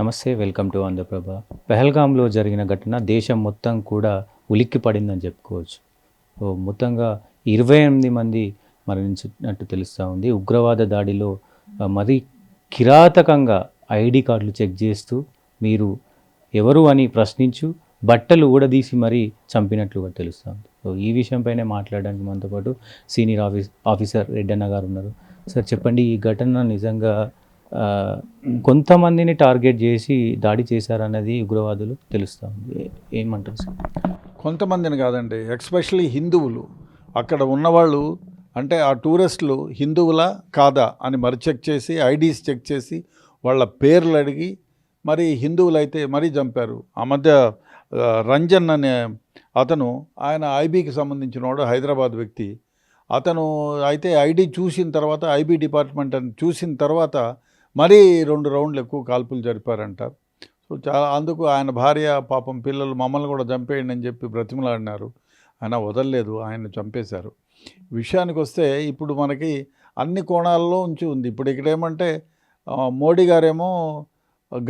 నమస్తే, welcome to Andhraprabha. పెహల్గాంలో జరిగిన ఘటన దేశం మొత్తం కూడా ఉలిక్కి పడిందని చెప్పుకోవచ్చు. మొత్తంగా 28 మంది మరణించినట్టు తెలుస్తూ ఉంది. ఉగ్రవాద దాడిలో మరీ కిరాతకంగా ఐడి కార్డులు చెక్ చేస్తూ మీరు ఎవరు అని ప్రశ్నించు బట్టలు ఊడదీసి మరీ చంపినట్లుగా తెలుస్తుంది. ఈ విషయంపైనే మాట్లాడడానికి మనతో పాటు సీనియర్ ఆఫీసర్ రెడ్డన్న గారు ఉన్నారు. సార్ చెప్పండి, ఈ ఘటన నిజంగా కొంతమందిని టార్గెట్ చేసి దాడి చేశారన్నది ఉగ్రవాదులు తెలుస్తూ ఉంది. ఏమంటారు సార్? కొంతమందిని కాదండి, ఎస్పెషల్లీ హిందువులు అక్కడ ఉన్నవాళ్ళు, అంటే ఆ టూరిస్టులు హిందువులా కాదా అని మరి చెక్ చేసి ఐడీస్ చెక్ చేసి వాళ్ళ పేర్లు అడిగి మరి హిందువులైతే మరీ చంపారు. ఆ మధ్య రంజన్ అనే అతను, ఆయన ఐబీకి సంబంధించినవాడు, హైదరాబాద్ వ్యక్తి. అతను అయితే ఐడి చూసిన తర్వాత, ఐబీ డిపార్ట్మెంట్ అని చూసిన తర్వాత మరీ 2 రౌండ్లు ఎక్కువ కాల్పులు జరిపారంట. సో అందుకు ఆయన భార్య, పాపం పిల్లలు, మమ్మల్ని కూడా చంపేయండి అని చెప్పి బ్రతిమలాడినారు. ఆయన వదలలేదు, ఆయన చంపేశారు. విషయానికి వస్తే ఇప్పుడు మనకి అన్ని కోణాల్లో ఉంచి ఉంది. ఇప్పుడు ఇక్కడేమంటే మోడీ గారేమో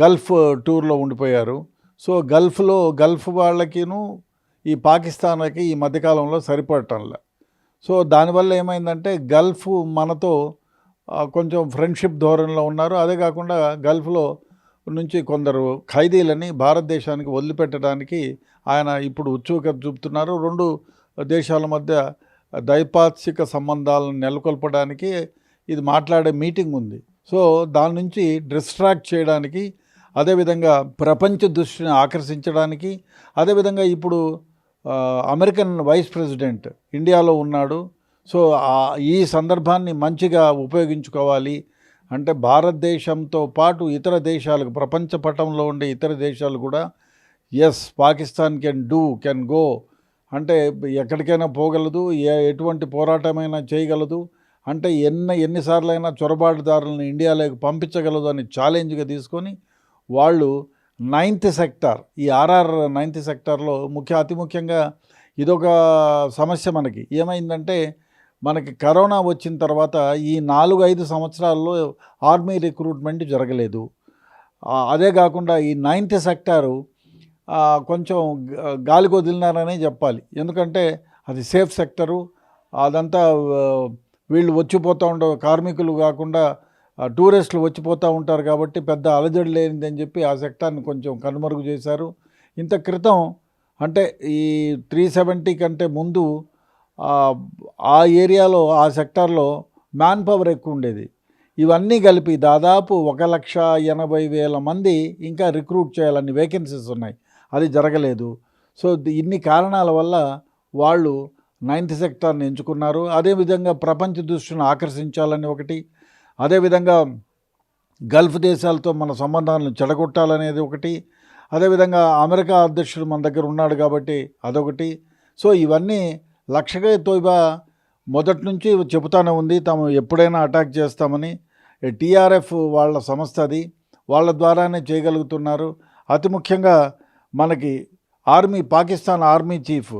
గల్ఫ్ టూర్లో ఉండిపోయారు. సో గల్ఫ్ వాళ్ళకిను ఈ పాకిస్తాన్కి ఈ మధ్యకాలంలో సరిపడటంలే. సో దానివల్ల ఏమైందంటే గల్ఫ్ మనతో కొంచెం ఫ్రెండ్షిప్ ధోరణిలో ఉన్నారు. అదే కాకుండా గల్ఫ్లో నుంచి కొందరు ఖైదీలని భారతదేశానికి వదిలిపెట్టడానికి ఆయన ఇప్పుడు ఉత్సుకత చూపుతున్నారు. 2 దేశాల మధ్య ద్వైపాక్షిక సంబంధాలను నెలకొల్పడానికి ఇది మాట్లాడే మీటింగ్ ఉంది. సో దాని నుంచి డిస్ట్రాక్ట్ చేయడానికి, అదేవిధంగా ప్రపంచ దృష్టిని ఆకర్షించడానికి, అదేవిధంగా ఇప్పుడు అమెరికన్ వైస్ ప్రెసిడెంట్ ఇండియాలో ఉన్నాడు. సో ఈ సందర్భాన్ని మంచిగా ఉపయోగించుకోవాలి అంటే భారతదేశంతో పాటు ఇతర దేశాలకు, ప్రపంచ పటంలో ఉండే ఇతర దేశాలు కూడా ఎస్ పాకిస్తాన్ కెన్ గో, అంటే ఎక్కడికైనా పోగలదు, ఎటువంటి పోరాటమైనా చేయగలదు, అంటే ఎన్నిసార్లైనా చొరబాటుదారులను ఇండియాలోకి పంపించగలదు అని ఛాలెంజ్గా తీసుకొని వాళ్ళు 9th సెక్టార్, ఈ ఆర్ఆర్ 9th సెక్టార్లో అతి ముఖ్యంగా ఇదొక సమస్య. మనకి ఏమైందంటే, మనకి కరోనా వచ్చిన తర్వాత ఈ 4-5 సంవత్సరాల్లో ఆర్మీ రిక్రూట్మెంట్ జరగలేదు. అదే కాకుండా ఈ 9th సెక్టారు కొంచెం గాలికి వదిలినారనే చెప్పాలి. ఎందుకంటే అది సేఫ్ సెక్టరు, అదంతా వీళ్ళు వచ్చిపోతూ ఉండవు, కార్మికులు కాకుండా టూరిస్టులు వచ్చిపోతూ ఉంటారు కాబట్టి పెద్ద అలజడి లేనిదని చెప్పి ఆ సెక్టార్ని కొంచెం కనుమరుగు చేశారు. ఇంత క్రితం అంటే ఈ 370 కంటే ముందు ఆ ఏరియాలో, ఆ సెక్టార్లో మ్యాన్ పవర్ ఎక్కువ ఉండేది. ఇవన్నీ కలిపి దాదాపు 1,80,000 మంది ఇంకా రిక్రూట్ చేయాలని వేకెన్సీస్ ఉన్నాయి, అది జరగలేదు. సో ఇన్ని కారణాల వల్ల వాళ్ళు 9th సెక్టార్ని ఎంచుకున్నారు. అదేవిధంగా ప్రపంచ దృష్టిని ఆకర్షించాలని ఒకటి, అదేవిధంగా గల్ఫ్ దేశాలతో మన సంబంధాలను చెడగొట్టాలనేది ఒకటి, అదేవిధంగా అమెరికా అధ్యక్షుడు మన దగ్గర ఉన్నాడు కాబట్టి అదొకటి. సో ఇవన్నీ లక్షగే తోయిబా మొదటి నుంచి చెబుతానే ఉంది, తాము ఎప్పుడైనా అటాక్ చేస్తామని. టీఆర్ఎఫ్ వాళ్ళ సంస్థ అది, వాళ్ళ ద్వారానే చేయగలుగుతున్నారు. అతి ముఖ్యంగా మనకి పాకిస్తాన్ ఆర్మీ చీఫ్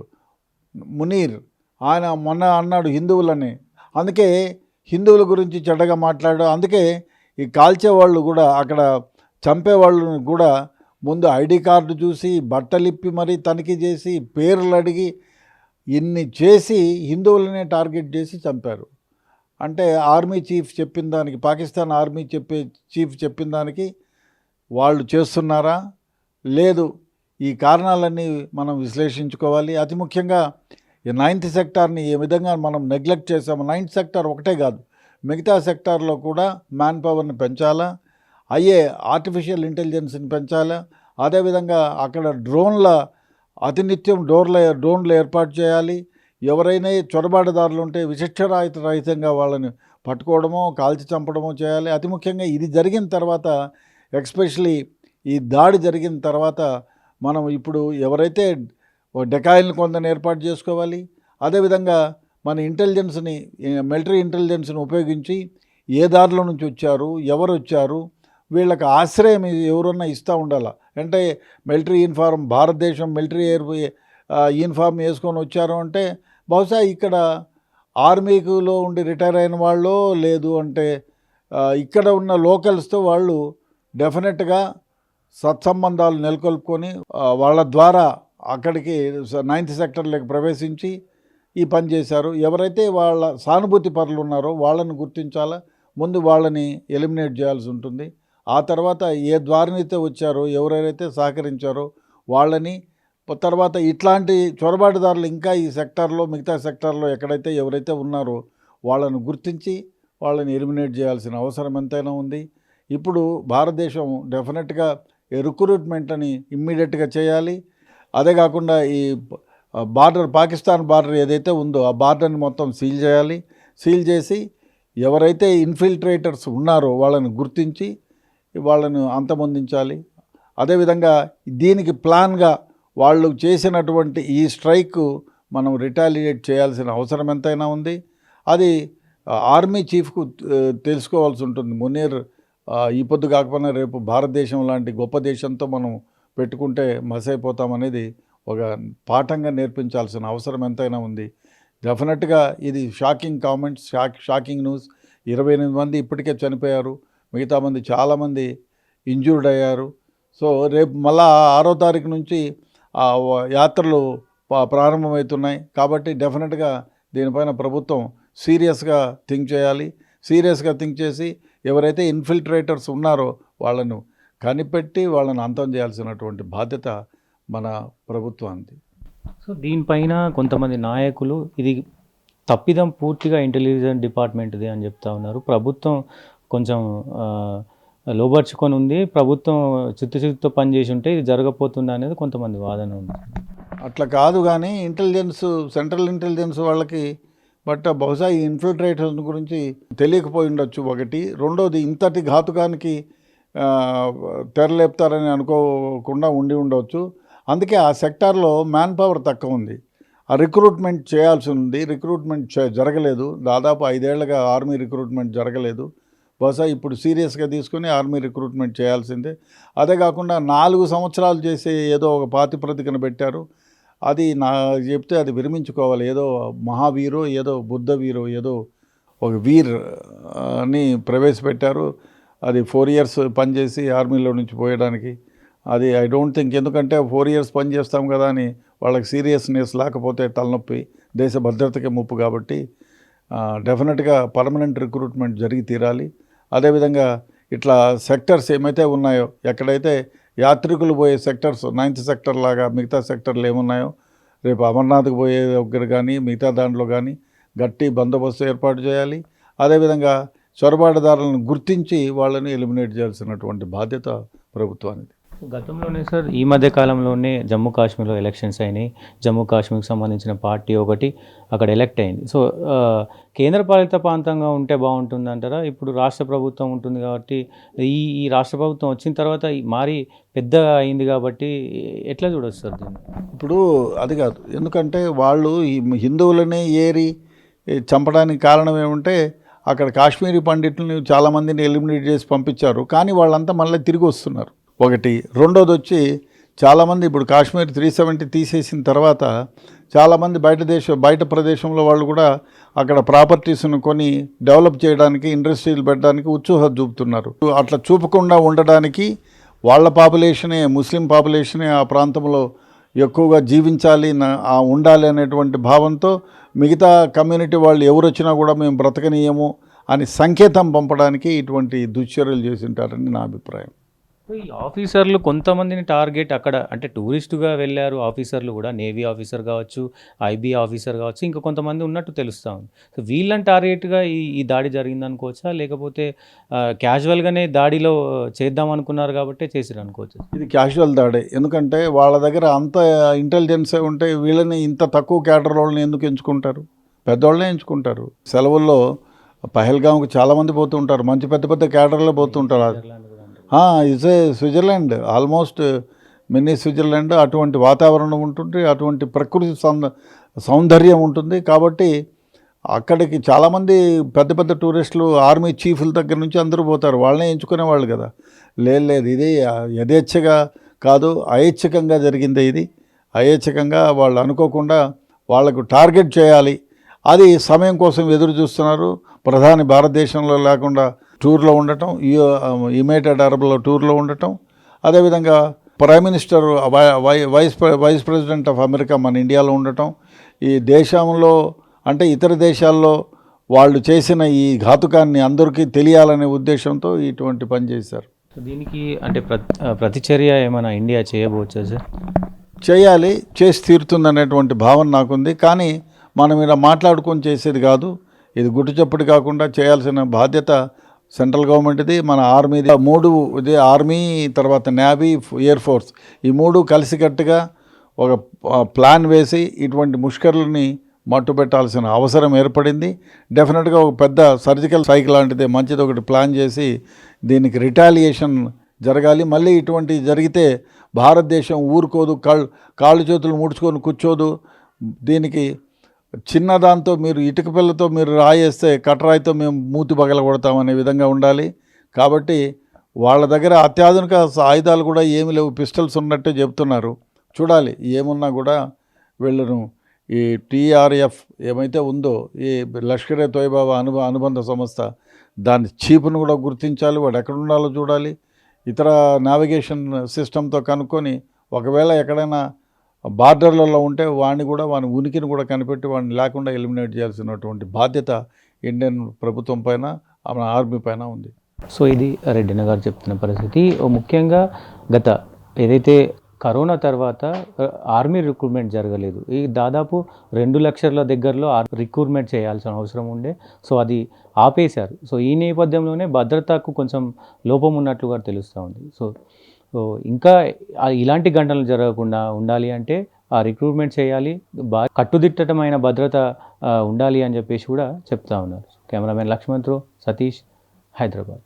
మునీర్, ఆయన మొన్న అన్నాడు హిందువులని, అందుకే హిందువుల గురించి చెడ్డగా మాట్లాడు. అందుకే ఈ కాల్చేవాళ్ళు కూడా, అక్కడ చంపేవాళ్ళని కూడా ముందు ఐడి కార్డు చూసి బట్టలిప్పి మరీ తనిఖీ చేసి పేర్లు అడిగి ఇన్ని చేసి హిందువులనే టార్గెట్ చేసి చంపారు. అంటే ఆర్మీ చీఫ్ చెప్పిన దానికి, పాకిస్తాన్ ఆర్మీ చీఫ్ చెప్పిన దానికి వాళ్ళు చేస్తున్నారా లేదు, ఈ కారణాలన్నీ మనం విశ్లేషించుకోవాలి. అతి ముఖ్యంగా ఈ 9th సెక్టార్ని ఏ విధంగా మనం నెగ్లెక్ట్ చేసాము. 9th సెక్టార్ ఒకటే కాదు, మిగతా సెక్టార్లో కూడా మ్యాన్ పవర్ని పెంచాలా, ఆర్టిఫిషియల్ ఇంటెలిజెన్స్ని పెంచాలా, అదేవిధంగా అక్కడ అతినిత్యం డ్రోన్లు ఏర్పాటు చేయాలి. ఎవరైనా చొరబాటుదారులు ఉంటే రహితంగా వాళ్ళని పట్టుకోవడమో కాల్చి చంపడమో చేయాలి. అతి ముఖ్యంగా ఇది జరిగిన తర్వాత, ఎస్పెషలీ ఈ దాడి జరిగిన తర్వాత, మనం ఇప్పుడు ఎవరైతే డెకాయిల్ని కొందరిని ఏర్పాటు చేసుకోవాలి. అదేవిధంగా మన మిలిటరీ ఇంటెలిజెన్స్ని ఉపయోగించి ఏ దారిలో నుంచి వచ్చారు, ఎవరు వచ్చారు, వీళ్ళకి ఆశ్రయం ఎవరన్నా ఇస్తూ ఉండాలి. అంటే మిలిటరీ యూనిఫామ్, భారతదేశం మిలిటరీ యూనిఫామ్ వేసుకొని వచ్చారు అంటే బహుశా ఇక్కడ ఆర్మీలో ఉండి రిటైర్ అయిన వాళ్ళు, లేదు అంటే ఇక్కడ ఉన్న లోకల్స్తో వాళ్ళు డెఫినెట్గా సత్సంబంధాలు నెలకొల్పుకొని వాళ్ళ ద్వారా అక్కడికి 9th సెక్టర్లోకి ప్రవేశించి ఈ పని చేశారు. ఎవరైతే వాళ్ళ సానుభూతి పరులు ఉన్నారో వాళ్ళని గుర్తించాలా, ముందు వాళ్ళని ఎలిమినేట్ చేయాల్సి ఉంటుంది. ఆ తర్వాత ఏ ద్వారానైతే వచ్చారో, ఎవరెవరైతే సహకరించారో వాళ్ళని, తర్వాత ఇట్లాంటి చొరబాటుదారులు ఇంకా ఈ సెక్టార్లో, మిగతా సెక్టార్లో ఎక్కడైతే ఎవరైతే ఉన్నారో వాళ్ళను గుర్తించి వాళ్ళని ఎలిమినేట్ చేయాల్సిన అవసరం ఎంతైనా ఉంది. ఇప్పుడు భారతదేశం డెఫినెట్గా రిక్రూట్మెంట్ అని ఇమ్మీడియట్గా చేయాలి. అదే కాకుండా ఈ బార్డర్, పాకిస్తాన్ బార్డర్ ఏదైతే ఉందో ఆ బార్డర్ని మొత్తం సీల్ చేయాలి. సీల్ చేసి ఎవరైతే ఇన్ఫిల్ట్రేటర్స్ ఉన్నారో వాళ్ళని గుర్తించి వాళ్ళను అంతమొందించాలి. అదేవిధంగా దీనికి ప్లాన్గా వాళ్ళు చేసినటువంటి ఈ స్ట్రైక్ మనం రిటాలియేట్ చేయాల్సిన అవసరం ఎంతైనా ఉంది. అది ఆర్మీ చీఫ్కు తెలుసుకోవాల్సి ఉంటుంది. మునీర్ ఈ పొద్దు కాకపోయినా రేపు భారతదేశం లాంటి గొప్ప దేశంతో మనం పెట్టుకుంటే మసైపోతామనేది ఒక పాఠంగా నేర్పించాల్సిన అవసరం ఎంతైనా ఉంది. డెఫినెట్గా ఇది షాకింగ్ కామెంట్స్, షాకింగ్ న్యూస్. 28 మంది ఇప్పటికే చనిపోయారు, మిగతా మంది చాలామంది ఇంజూర్డ్ అయ్యారు. సో రేపు మళ్ళా 6వ తారీఖు నుంచి యాత్రలు ప్రారంభమవుతున్నాయి. కాబట్టి డెఫినెట్గా దీనిపైన ప్రభుత్వం సీరియస్గా థింక్ చేయాలి. సీరియస్గా థింక్ చేసి ఎవరైతే ఇన్ఫిల్ట్రేటర్స్ ఉన్నారో వాళ్ళను కనిపెట్టి వాళ్ళను అంతం చేయాల్సినటువంటి బాధ్యత మన ప్రభుత్వానికి. సో దీనిపైన కొంతమంది నాయకులు ఇది తప్పిదం పూర్తిగా ఇంటెలిజెన్స్ డిపార్ట్మెంట్ది అని చెప్తా ఉన్నారు. ప్రభుత్వం కొంచెం లోబర్చుకొని ఉంది, ప్రభుత్వం చిత్తశుద్ధితో పనిచేసి ఉంటే ఇది జరగపోతుంది అనేది కొంతమంది వాదన ఉంది. అట్లా కాదు కానీ ఇంటెలిజెన్స్, సెంట్రల్ ఇంటెలిజెన్స్ వాళ్ళకి బహుశా ఈ ఇన్ఫిల్ట్రేటర్స్ గురించి తెలియకపోయి ఉండొచ్చు ఒకటి. రెండోది, ఇంతటి ఘాతుకానికి తెరలేపుతారని అనుకోకుండా ఉండి ఉండవచ్చు. అందుకే ఆ సెక్టార్లో మ్యాన్ పవర్ తక్కువ ఉంది. ఆ రిక్రూట్మెంట్ చేయాల్సి ఉంది. రిక్రూట్మెంట్ జరగలేదు. దాదాపు 5 ఏళ్లుగా ఆర్మీ రిక్రూట్మెంట్ జరగలేదు. బహుశా ఇప్పుడు సీరియస్గా తీసుకొని ఆర్మీ రిక్రూట్మెంట్ చేయాల్సిందే. అదే కాకుండా 4 సంవత్సరాలు చేసే ఏదో ఒక ప్రాతిపదికన పెట్టారు. అది చెప్తే అది విరమించుకోవాలి. ఏదో మహావీరో, ఏదో బుద్ధ వీరో, ఏదో ఒక వీర్ అని ప్రవేశపెట్టారు. అది 4 years పనిచేసి ఆర్మీలో నుంచి పోయడానికి. అది ఐ డోంట్ థింక్, ఎందుకంటే 4 years పని చేస్తాం కదా అని వాళ్ళకి సీరియస్నెస్ లేకపోతే తలనొప్పి, దేశ భద్రతకే ముప్పు. కాబట్టి డెఫినెట్గా పర్మనెంట్ రిక్రూట్మెంట్ జరిగి తీరాలి. అదేవిధంగా ఇట్లా సెక్టర్స్ ఏమైతే ఉన్నాయో, ఎక్కడైతే యాత్రికులు పోయే సెక్టర్స్ 9th సెక్టర్ లాగా మిగతా సెక్టర్లు ఏమున్నాయో, రేపు అమర్నాథ్కి పోయే దగ్గర కానీ మిగతా దాంట్లో కానీ గట్టి బందోబస్తు ఏర్పాటు చేయాలి. అదేవిధంగా చొరబాటుదారులను గుర్తించి వాళ్ళని ఎలిమినేట్ చేయాల్సినటువంటి బాధ్యత ప్రభుత్వానికి. గతంలోనే సార్, ఈ మధ్య కాలంలోనే జమ్మూ కాశ్మీర్లో ఎలక్షన్స్ అయినాయి. జమ్మూ కాశ్మీర్కి సంబంధించిన పార్టీ ఒకటి అక్కడ ఎలక్ట్ అయింది. సో కేంద్రపాలిత ప్రాంతంగా ఉంటే బాగుంటుంది అంటారా? ఇప్పుడు రాష్ట్ర ప్రభుత్వం ఉంటుంది కాబట్టి, ఈ రాష్ట్ర ప్రభుత్వం వచ్చిన తర్వాత మారి పెద్దగా అయింది కాబట్టి ఎట్లా చూడొచ్చు సార్ దీన్ని? ఇప్పుడు అది కాదు, ఎందుకంటే వాళ్ళు ఈ హిందువులనే ఏరి చంపడానికి కారణం ఏమంటే అక్కడ కాశ్మీరీ పండితులను చాలామందిని ఎలిమినేట్ చేసి పంపించారు. కానీ వాళ్ళంతా మళ్ళీ తిరిగి వస్తున్నారు ఒకటి. రెండోది వచ్చి చాలామంది ఇప్పుడు కాశ్మీర్ 370 తీసేసిన తర్వాత చాలామంది బయట ప్రదేశంలో వాళ్ళు కూడా అక్కడ ప్రాపర్టీస్ను కొని డెవలప్ చేయడానికి, ఇండస్ట్రీలు పెట్టడానికి ఉత్సాహం చూపుతున్నారు. అట్లా చూపకుండా ఉండడానికి వాళ్ళ పాపులేషనే, ముస్లిం పాపులేషనే ఆ ప్రాంతంలో ఎక్కువగా జీవించాలి, ఉండాలి అనేటువంటి భావంతో మిగతా కమ్యూనిటీ వాళ్ళు ఎవరు వచ్చినా కూడా మేము బ్రతకనీయము అని సంకేతం పంపడానికి ఇటువంటి దుశ్చర్యలు చేసి ఉంటారని నా అభిప్రాయం. ఈ ఆఫీసర్లు కొంతమందిని టార్గెట్, అక్కడ అంటే టూరిస్టుగా వెళ్ళారు ఆఫీసర్లు కూడా, నేవీ ఆఫీసర్ కావచ్చు, ఐబీ ఆఫీసర్ కావచ్చు, ఇంకా కొంతమంది ఉన్నట్టు తెలుస్తూ ఉంది. సో వీళ్ళని టార్గెట్గా ఈ దాడి జరిగింది అనుకోవచ్చా, లేకపోతే క్యాజువల్గానే దాడిలో చేద్దాం అనుకున్నారు కాబట్టి చేసిరు అనుకోవచ్చు? ఇది క్యాజువల్ దాడే. ఎందుకంటే వాళ్ళ దగ్గర అంత ఇంటెలిజెన్సే ఉంటే వీళ్ళని ఇంత తక్కువ క్యాడర్ వాళ్ళని ఎందుకు ఎంచుకుంటారు? పెద్దవాళ్ళనే ఎంచుకుంటారు. సెలవుల్లో పహల్గామ్కి చాలామంది పోతుంటారు, మంచి పెద్ద క్యాడర్లో పోతుంటారు. It's a Switzerland, almost mini Switzerland. అటువంటి వాతావరణం ఉంటుంది, అటువంటి ప్రకృతి సౌందర్యం ఉంటుంది. కాబట్టి అక్కడికి చాలామంది పెద్ద టూరిస్టులు, ఆర్మీ చీఫ్ల దగ్గర నుంచి అందరూ పోతారు. వాళ్ళనే ఎంచుకునేవాళ్ళు కదా. లేదు, ఇది యథేచ్ఛగా కాదు, అయైచ్ఛికంగా జరిగిందే. ఇది అయైచ్ఛికంగా వాళ్ళు అనుకోకుండా వాళ్లకు టార్గెట్ చేయాలి. అది సమయం కోసం ఎదురు చూస్తున్నారు. ప్రధాని భారతదేశంలో లేకుండా టూర్లో ఉండటం, యునైటెడ్ అరబ్లో టూర్లో ఉండటం, అదేవిధంగా prime minister vice president of America మన ఇండియాలో ఉండటం, ఈ దేశంలో అంటే ఇతర దేశాల్లో వాళ్ళు చేసిన ఈ ఘాతుకాన్ని అందరికీ తెలియాలనే ఉద్దేశంతో ఇటువంటి పని చేశారు. సో దీనికి అంటే ప్రతిచర్య ఏమైనా ఇండియా చేయబోచ్చా సార్? చేయాలి, చేసి తీరుతుందనేటువంటి భావన నాకుంది. కానీ మనం ఇలా మాట్లాడుకొని చేసేది కాదు. ఇది గుట్టు చప్పుడు కాకుండా చేయాల్సిన బాధ్యత సెంట్రల్ గవర్నమెంట్ది, మన ఆర్మీది. ఇది ఆర్మీ, తర్వాత నేవీ, ఎయిర్ ఫోర్స్, ఈ మూడు కలిసికట్టుగా ఒక ప్లాన్ వేసి ఇటువంటి ముష్కరులని మట్టుబెట్టాల్సిన అవసరం ఏర్పడింది. డెఫినెట్గా ఒక పెద్ద సర్జికల్ స్ట్రైక్ లాంటిది మంచిది ఒకటి ప్లాన్ చేసి దీనికి రిటాలియేషన్ జరగాలి. మళ్ళీ ఇటువంటి జరిగితే భారతదేశం ఊరుకోదు, కాళ్ళు చేతులు ముడుచుకొని కూర్చోదు. దీనికి చిన్నదాంతో మీరు ఇటుక పిల్లతో మీరు రాయేస్తే కట్టరాయితో మేము మూతి పగలగొడతామనే విధంగా ఉండాలి. కాబట్టి వాళ్ళ దగ్గర అత్యాధునిక ఆయుధాలు కూడా ఏమీ లేవు, పిస్టల్స్ ఉన్నట్టే చెప్తున్నారు. చూడాలి, ఏమున్నా కూడా వీళ్ళను ఈ టీఆర్ఎఫ్ ఏమైతే ఉందో ఈ లష్కరే తోయిబా అనుబంధ సంస్థ, దాని చీపును కూడా గుర్తించాలి, వాడు ఎక్కడ ఉండాలో చూడాలి. ఇతర నావిగేషన్ సిస్టంతో కనుక్కొని ఒకవేళ ఎక్కడైనా బార్డర్లలో ఉంటే వాడిని ఉనికిని కూడా కనిపెట్టి వాడిని లేకుండా ఎలిమినేట్ చేయాల్సినటువంటి బాధ్యత ఇండియన్ ప్రభుత్వం పైన, మన ఆర్మీ పైన ఉంది. సో ఇది రెడ్డిన గారు చెప్తున్న పరిస్థితి. ముఖ్యంగా గత ఏదైతే కరోనా తర్వాత ఆర్మీ రిక్రూట్మెంట్ జరగలేదు. ఈ దాదాపు 2 లక్షల దగ్గరలో రిక్రూట్మెంట్ చేయాల్సిన అవసరం ఉండే. సో అది ఆపేశారు. సో ఈ నేపథ్యంలోనే భద్రతకు కొంచెం లోపం ఉన్నట్లుగా తెలుస్తూ ఉంది. సో ఇంకా ఇలాంటి ఘటనలు జరగకుండా ఉండాలి అంటే ఆ రిక్రూట్మెంట్ చేయాలి, బాగా కట్టుదిట్టమైన భద్రత ఉండాలి అని చెప్పేసి కూడా చెప్తా ఉన్నారు. కెమెరామెన్ లక్ష్మణ్తో సతీష్, హైదరాబాద్.